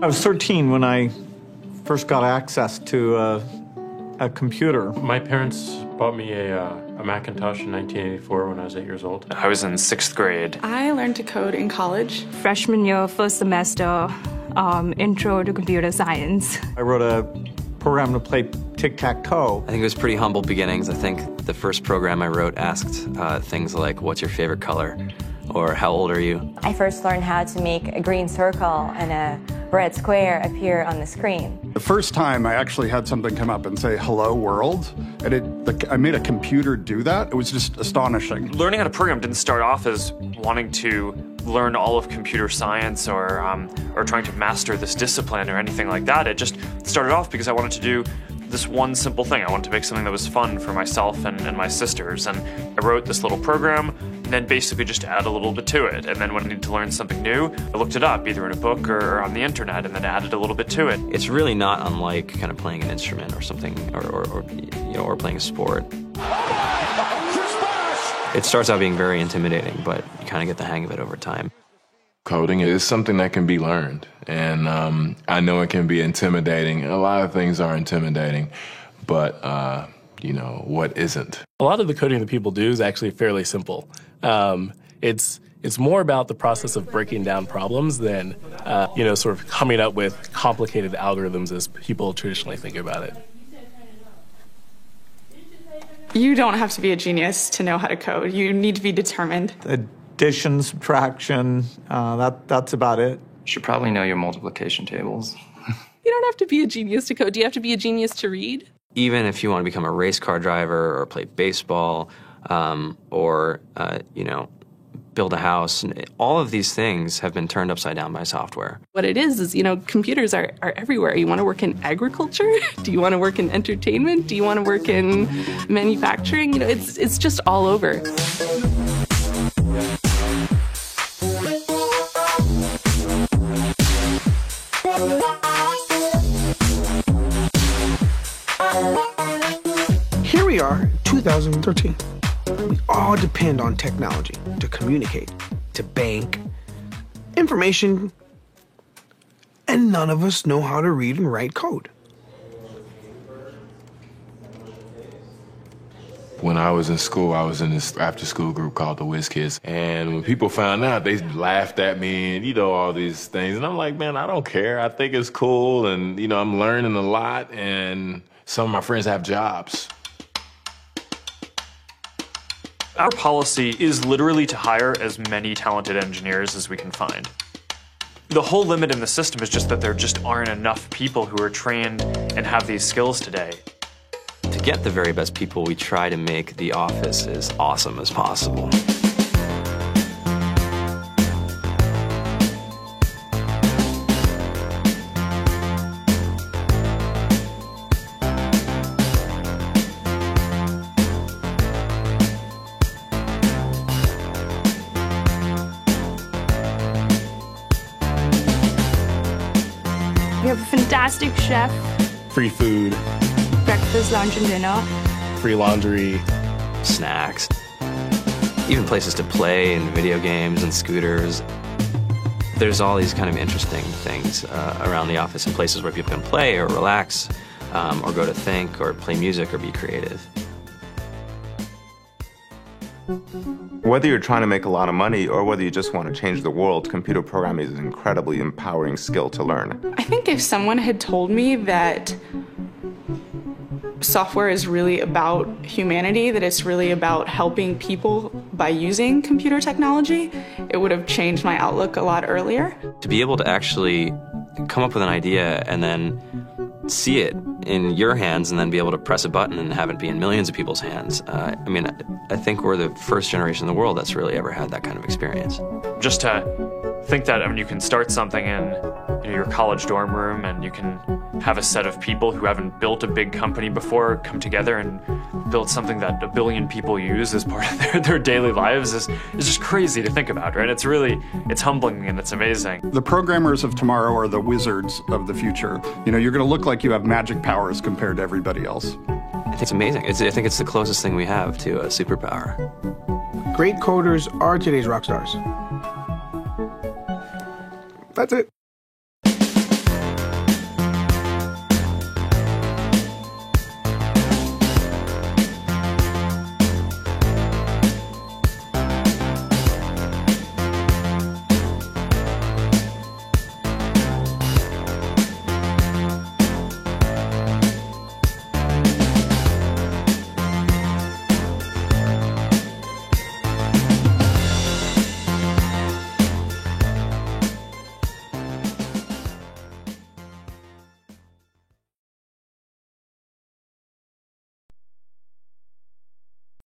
I was 13 when I first got access to a computer. My parents bought me a Macintosh in 1984 when I was 8 years old. I was in 6th grade. I learned to code in college. Freshman year, first semester, intro to computer science. I wrote a program to play tic-tac-toe. I think it was pretty humble beginnings. I think the first program I wrote asked things like, what's your favorite color? Or how old are you? I first learned how to make a green circle and a red square appear on the screen. The first time I actually had something come up and say, hello world, and I made a computer do that. It was just astonishing. Learning how to program didn't start off as wanting to learn all of computer science or trying to master this discipline or anything like that. It just started off because I wanted to do this one simple thing. I wanted to make something that was fun for myself and my sisters. And I wrote this little program and then basically just add a little bit to it. And then when I needed to learn something new, I looked it up either in a book or on the internet and then added a little bit to it. It's really not unlike kind of playing an instrument or something or playing a sport. It starts out being very intimidating, but you kind of get the hang of it over time. Coding is something that can be learned, and I know it can be intimidating. A lot of things are intimidating, but what isn't? A lot of the coding that people do is actually fairly simple. It's more about the process of breaking down problems than sort of coming up with complicated algorithms as people traditionally think about it. You don't have to be a genius to know how to code. You need to be determined. Addition, subtraction, that's about it. You should probably know your multiplication tables. You don't have to be a genius to code. Do you have to be a genius to read? Even if you want to become a race car driver or play baseball or build a house, all of these things have been turned upside down by software. What it is, computers are everywhere. You want to work in agriculture? Do you want to work in entertainment? Do you want to work in manufacturing? It's just all over. Here we are, 2013. We all depend on technology to communicate, to bank, information, and none of us know how to read and write code. When I was in school, I was in this after-school group called the Whiz Kids. And when people found out, they laughed at me and, all these things. And I'm like, man, I don't care. I think it's cool. And, I'm learning a lot. And some of my friends have jobs. Our policy is literally to hire as many talented engineers as we can find. The whole limit in the system is just that there just aren't enough people who are trained and have these skills today. To get the very best people, we try to make the office as awesome as possible. We have a fantastic chef. Free food. Breakfast, lunch, and dinner. Free laundry. Snacks. Even places to play and video games and scooters. There's all these kind of interesting things around the office and places where people can play or relax or go to think or play music or be creative. Whether you're trying to make a lot of money or whether you just want to change the world, computer programming is an incredibly empowering skill to learn. I think if someone had told me that software is really about humanity, that it's really about helping people by using computer technology, it would have changed my outlook a lot earlier. To be able to actually come up with an idea and then see it in your hands and then be able to press a button and have it be in millions of people's hands. I think we're the first generation in the world that's really ever had that kind of experience. Just to think that you can start something in your college dorm room and you can have a set of people who haven't built a big company before come together and build something that 1 billion people use as part of their daily lives is just crazy to think about, right? It's humbling and it's amazing. The programmers of tomorrow are the wizards of the future. You're going to look like you have magic powers compared to everybody else. I think it's amazing. I think it's the closest thing we have to a superpower. Great coders are today's rock stars. That's it.